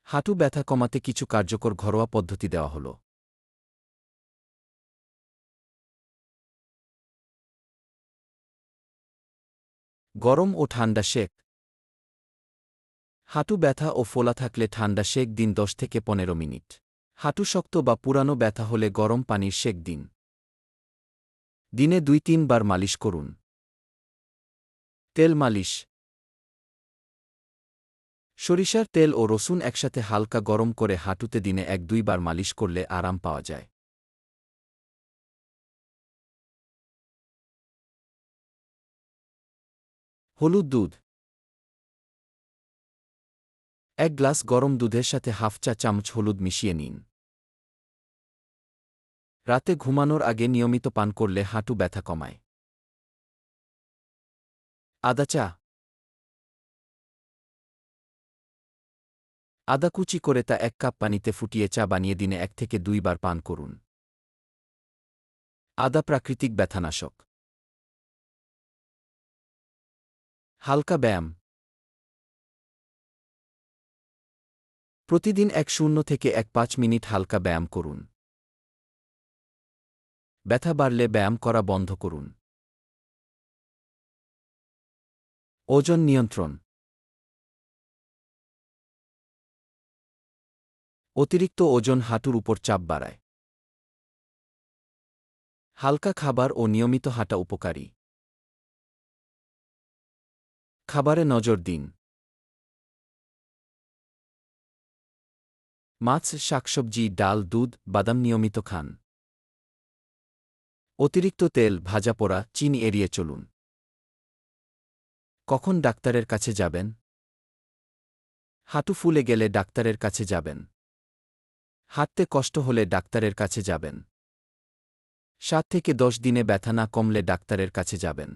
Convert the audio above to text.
হাঁটু ব্যথা কমাতে কিছু কার্যকর ঘরোয়া পদ্ধতি দেওয়া হল। গরম ও ঠান্ডা শেক। হাঁটু ব্যথা ও ফোলা থাকলে ঠান্ডা শেক দিন 10 থেকে 15 মিনিট। হাঁটু শক্ত বা পুরানো ব্যথা হলে গরম পানির শেক দিন। দিনে 2-3 বার মালিশ করুন। তেল মালিশ। সরিষার তেল ও রসুন একসাথে হালকা গরম করে হাঁটুতে দিনে 1-2 বার মালিশ করলে আরাম পাওয়া যায়। হলুদ দুধ। 1 গ্লাস গরম দুধের সাথে হাফ চা চামচ হলুদ মিশিয়ে নিন। রাতে ঘুমানোর আগে নিয়মিত পান করলে হাঁটু ব্যথা কমায়। আদা চা। আদা কুচি করে তা 1 কাপ পানিতে ফুটিয়ে চা বানিয়ে দিনে 1 থেকে 2 বার পান করুন। আদা প্রাকৃতিক ব্যথানাশক। হালকা ব্যায়াম। প্রতিদিন 1-0 থেকে 1-5 মিনিট হালকা ব্যায়াম করুন। ব্যথা বাড়লে ব্যায়াম করা বন্ধ করুন। ওজন নিয়ন্ত্রণ। অতিরিক্ত ওজন হাঁটুর উপর চাপ বাড়ায়। হালকা খাবার ও নিয়মিত হাঁটা উপকারী। খাবারে নজর দিন। মাছ, শাকসবজি, ডাল, দুধ, বাদাম নিয়মিত খান। অতিরিক্ত তেল, ভাজা পোড়া, চিনি এড়িয়ে চলুন। কখন ডাক্তারের কাছে যাবেন? হাঁটু ফুলে গেলে ডাক্তারের কাছে যাবেন। হাঁটতে কষ্ট হলে ডাক্তারের কাছে যাবেন। 7 থেকে 10 দিনে ব্যথা না কমলে ডাক্তারের কাছে যাবেন।